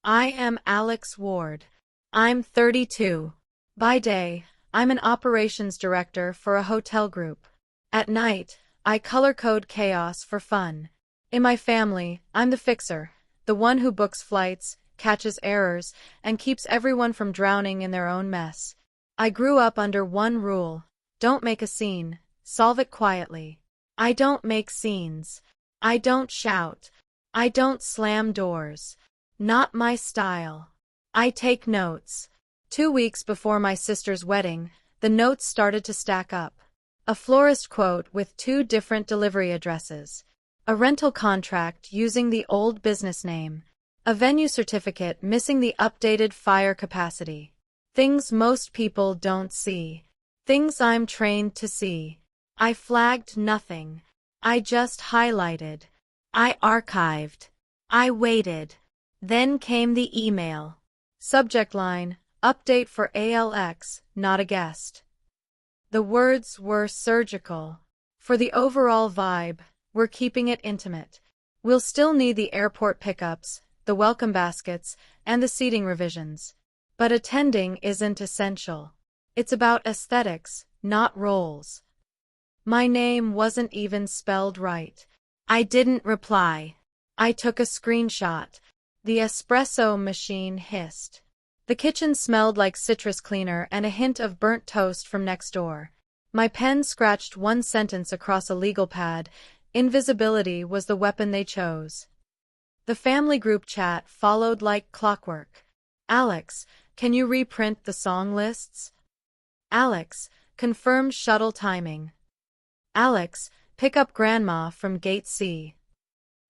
I am Alex Ward. I'm 32. By day, I'm an operations director for a hotel group. At night, I color code chaos for fun. In my family, I'm the fixer, the one who books flights, catches errors, and keeps everyone from drowning in their own mess. I grew up under one rule: don't make a scene, solve it quietly. I don't make scenes. I don't shout. I don't slam doors. Not my style. I take notes. 2 weeks before my sister's wedding, the notes started to stack up. A florist quote with 2 different delivery addresses. A rental contract using the old business name. A venue certificate missing the updated fire capacity. Things most people don't see. Things I'm trained to see. I flagged nothing. I just highlighted. I archived. I waited. Then came the email. Subject line: update for ALX, not a guest. The words were surgical. For the overall vibe, we're keeping it intimate. We'll still need the airport pickups, the welcome baskets, and the seating revisions. But attending isn't essential. It's about aesthetics, not roles. My name wasn't even spelled right. I didn't reply. I took a screenshot. The espresso machine hissed. The kitchen smelled like citrus cleaner and a hint of burnt toast from next door. My pen scratched one sentence across a legal pad: invisibility was the weapon they chose. The family group chat followed like clockwork. Alex, can you reprint the song lists? Alex, confirm shuttle timing. Alex, pick up grandma from gate C.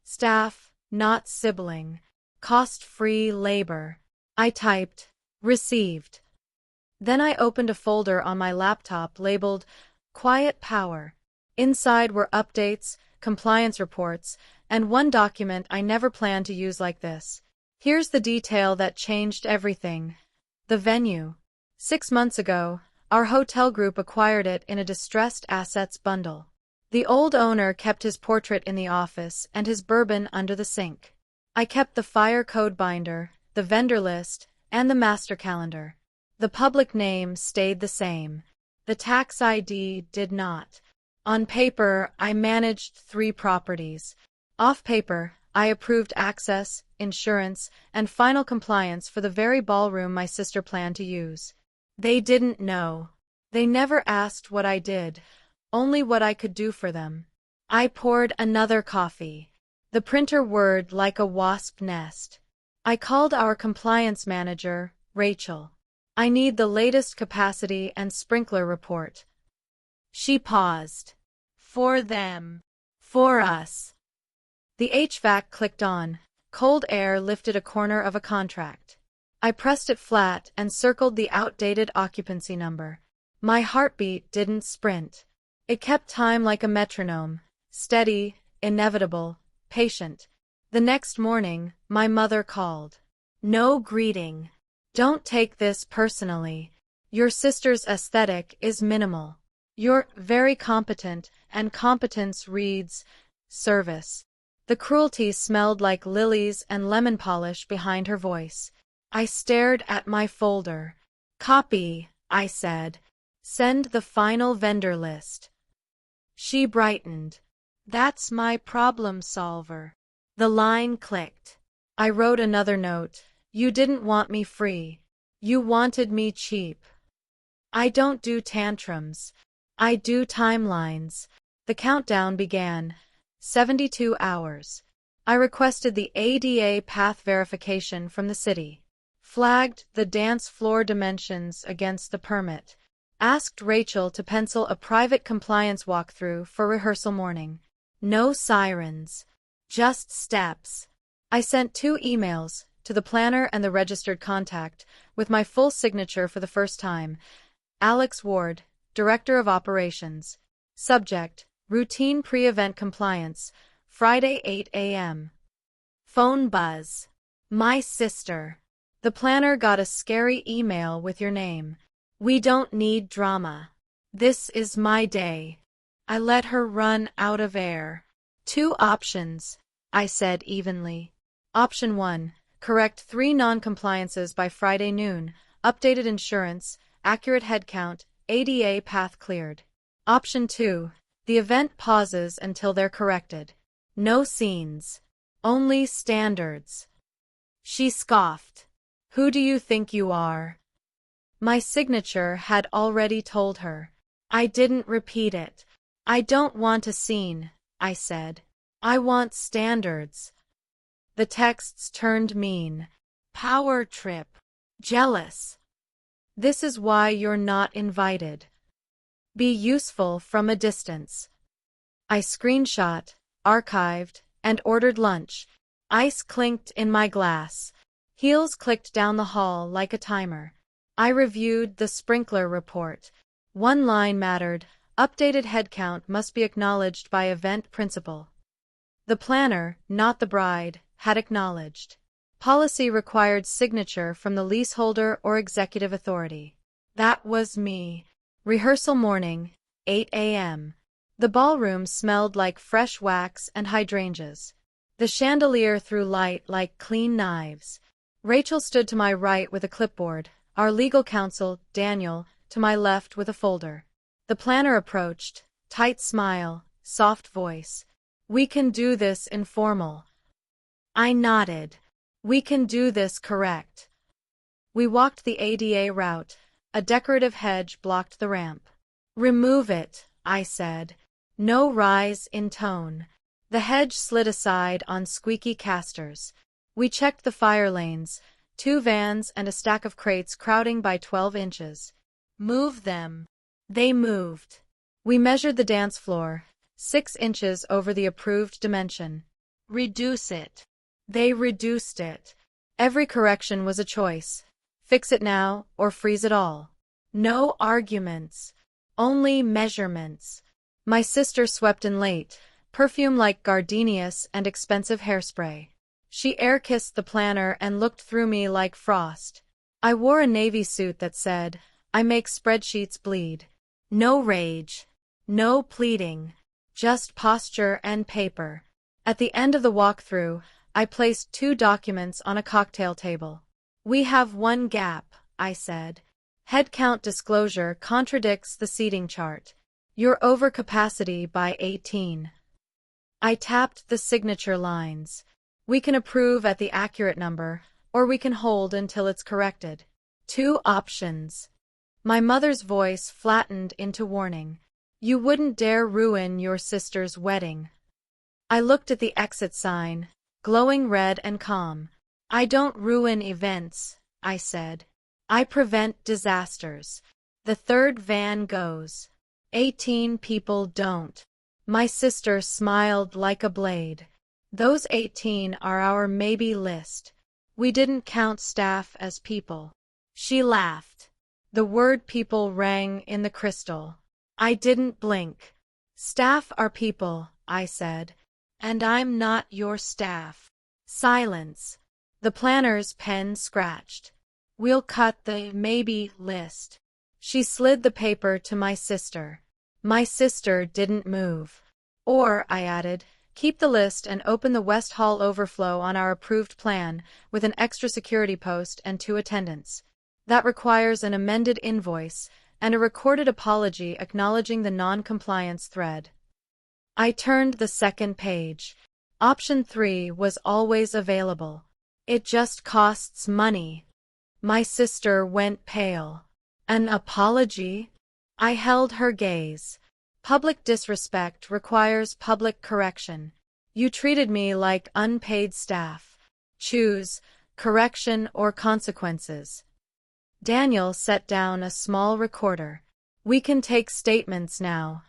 Staff, not sibling. Cost-free labor. I typed, received. Then I opened a folder on my laptop labeled Quiet Power. Inside were updates, compliance reports, and one document I never planned to use like this. Here's the detail that changed everything. The venue. 6 months ago, our hotel group acquired it in a distressed assets bundle. The old owner kept his portrait in the office and his bourbon under the sink. I kept the fire code binder, the vendor list, and the master calendar. The public name stayed the same. The tax ID did not. On paper, I managed 3 properties. Off paper, I approved access, insurance, and final compliance for the very ballroom my sister planned to use. They didn't know. They never asked what I did, only what I could do for them. I poured another coffee. The printer whirred like a wasp nest. I called our compliance manager, Rachel. I need the latest capacity and sprinkler report. She paused. For them. For us. The HVAC clicked on. Cold air lifted a corner of a contract. I pressed it flat and circled the outdated occupancy number. My heartbeat didn't sprint. It kept time like a metronome, steady, inevitable, patient. The next morning, my mother called. No greeting. Don't take this personally. Your sister's aesthetic is minimal. You're very competent, and competence reads service. The cruelty smelled like lilies and lemon polish behind her voice. I stared at my folder. Copy, I said. Send the final vendor list. She brightened. That's my problem solver. The line clicked. I wrote another note. You didn't want me free. You wanted me cheap. I don't do tantrums. I do timelines. The countdown began. 72 hours. I requested the ADA path verification from the city. Flagged the dance floor dimensions against the permit. Asked Rachel to pencil a private compliance walkthrough for rehearsal morning. No sirens. Just steps. I sent 2 emails, to the planner and the registered contact, with my full signature for the first time. Alex Ward, Director of Operations. Subject: routine pre-event compliance, Friday 8 a.m. Phone buzz. My sister. The planner got a scary email with your name. We don't need drama. This is my day. I let her run out of air. 2 options, I said evenly. Option 1, correct 3 non-compliances by Friday noon, updated insurance, accurate headcount, ADA path cleared. Option 2. The event pauses until they're corrected. No scenes. Only standards. She scoffed. Who do you think you are? My signature had already told her. I didn't repeat it. I don't want a scene, I said. I want standards. The texts turned mean. Power trip. Jealous. This is why you're not invited. Be useful from a distance. I screenshot, archived, and ordered lunch. Ice clinked in my glass. Heels clicked down the hall like a timer. I reviewed the sprinkler report. One line mattered. Updated headcount must be acknowledged by event principal. The planner, not the bride, had acknowledged. Policy required signature from the leaseholder or executive authority. That was me. Rehearsal morning, 8 a.m. The ballroom smelled like fresh wax and hydrangeas. The chandelier threw light like clean knives. Rachel stood to my right with a clipboard, our legal counsel, Daniel, to my left with a folder. The planner approached, tight smile, soft voice. We can do this informal. I nodded. We can do this correct. We walked the ADA route. A decorative hedge blocked the ramp. Remove it, I said. No rise in tone. The hedge slid aside on squeaky casters. We checked the fire lanes, 2 vans and a stack of crates crowding by 12 inches. Move them. They moved. We measured the dance floor, 6 inches over the approved dimension. Reduce it. They reduced it. Every correction was a choice. Fix it now or freeze it all. No arguments. Only measurements. My sister swept in late, perfume like gardenias and expensive hairspray. She air-kissed the planner and looked through me like frost. I wore a navy suit that said, I make spreadsheets bleed. No rage. No pleading. Just posture and paper. At the end of the walkthrough, I placed 2 documents on a cocktail table. We have one gap, I said. Headcount disclosure contradicts the seating chart. You're over capacity by 18. I tapped the signature lines. We can approve at the accurate number, or we can hold until it's corrected. 2 options. My mother's voice flattened into warning. You wouldn't dare ruin your sister's wedding. I looked at the exit sign, glowing red and calm. I don't ruin events, I said. I prevent disasters. The 3rd van goes. 18 people don't. My sister smiled like a blade. Those 18 are our maybe list. We didn't count staff as people. She laughed. The word people rang in the crystal. I didn't blink. Staff are people, I said. And I'm not your staff. Silence. The planner's pen scratched. We'll cut the maybe list. She slid the paper to my sister. My sister didn't move. Or, I added, keep the list and open the West Hall overflow on our approved plan with an extra security post and 2 attendants. That requires an amended invoice and a recorded apology acknowledging the non-compliance thread. I turned the 2nd page. Option 3 was always available. It just costs money. My sister went pale. An apology? I held her gaze. Public disrespect requires public correction. You treated me like unpaid staff. Choose correction or consequences. Daniel set down a small recorder. We can take statements now.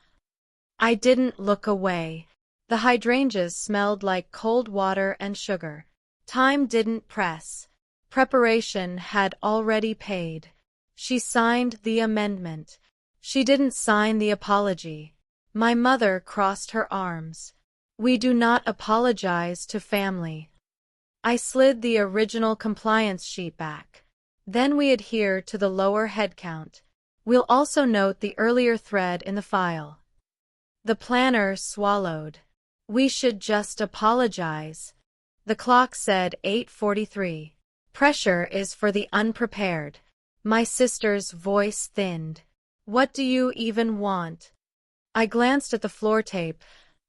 I didn't look away. The hydrangeas smelled like cold water and sugar. Time didn't press. Preparation had already paid. She signed the amendment. She didn't sign the apology. My mother crossed her arms. We do not apologize to family. I slid the original compliance sheet back. Then we adhere to the lower head count. We'll also note the earlier thread in the file. The planner swallowed. We should just apologize. The clock said 8:43. Pressure is for the unprepared. My sister's voice thinned. What do you even want? I glanced at the floor tape,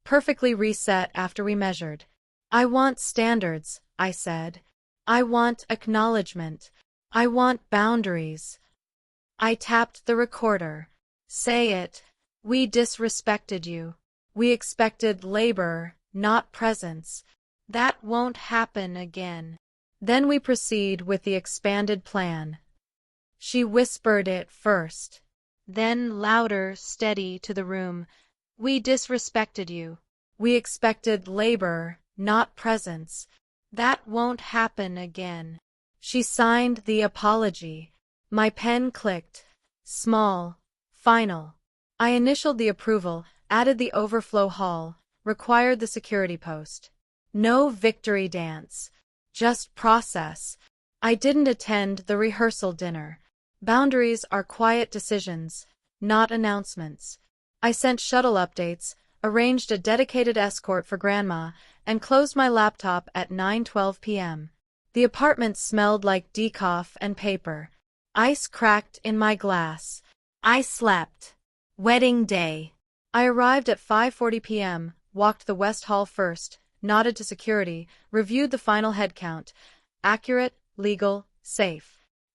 perfectly reset after we measured. I want standards, I said. I want acknowledgement. I want boundaries. I tapped the recorder. Say it. We disrespected you. We expected labor, not presence. That won't happen again. Then we proceed with the expanded plan. She whispered it first. Then louder, steady to the room. We disrespected you. We expected labor, not presence. That won't happen again. She signed the apology. My pen clicked. Small. Final. I initialed the approval, added the overflow hall, required the security post. No victory dance. Just process. I didn't attend the rehearsal dinner. Boundaries are quiet decisions, not announcements. I sent shuttle updates, arranged a dedicated escort for Grandma, and closed my laptop at 9:12 p.m. The apartment smelled like decaf and paper. Ice cracked in my glass. I slept. Wedding day. I arrived at 5:40 p.m., walked the West Hall first, nodded to security, reviewed the final head count. Accurate, legal, safe.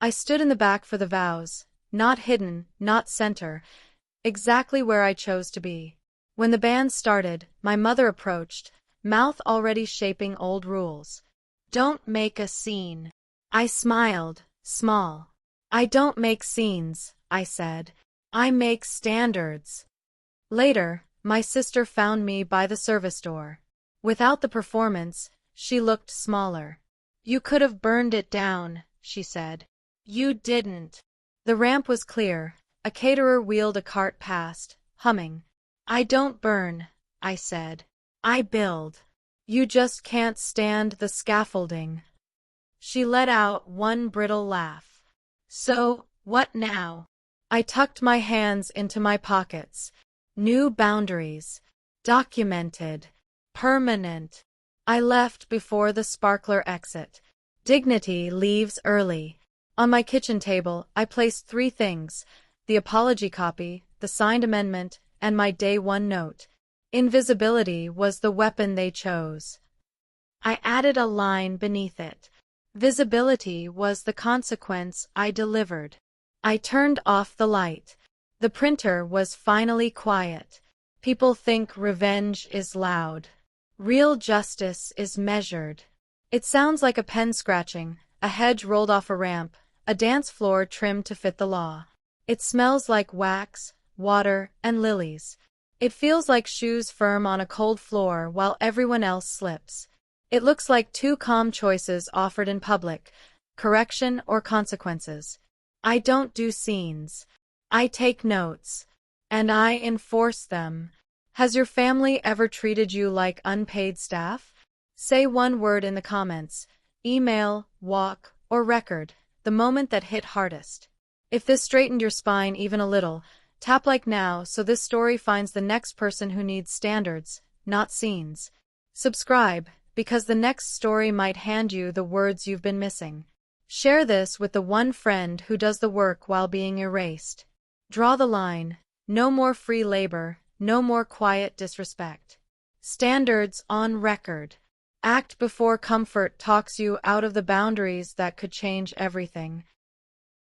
I stood in the back for the vows, not hidden, not center, exactly where I chose to be. When the band started, my mother approached, mouth already shaping old rules. Don't make a scene. I smiled, small. I don't make scenes, I said. I make standards. Later, my sister found me by the service door. Without the performance, she looked smaller. You could have burned it down, she said. You didn't. The ramp was clear. A caterer wheeled a cart past, humming. I don't burn, I said. I build. You just can't stand the scaffolding. She let out one brittle laugh. So, what now? I tucked my hands into my pockets. New boundaries. Documented. Permanent. I left before the sparkler exit. Dignity leaves early. On my kitchen table, I placed 3 things: the apology copy, the signed amendment, and my day 1 note. Invisibility was the weapon they chose. I added a line beneath it. Visibility was the consequence I delivered. I turned off the light. The printer was finally quiet. People think revenge is loud. Real justice is measured. It sounds like a pen scratching, a hedge rolled off a ramp, a dance floor trimmed to fit the law. It smells like wax, water, and lilies. It feels like shoes firm on a cold floor while everyone else slips. It looks like 2 calm choices offered in public: correction or consequences. I don't do scenes. I take notes. And I enforce them. Has your family ever treated you like unpaid staff? Say 1 word in the comments: email, walk, or record, the moment that hit hardest. If this straightened your spine even a little, tap like now so this story finds the next person who needs standards, not scenes. Subscribe, because the next story might hand you the words you've been missing. Share this with the one friend who does the work while being erased. Draw the line. No more free labor, no more quiet disrespect. Standards on record. Act before comfort talks you out of the boundaries that could change everything.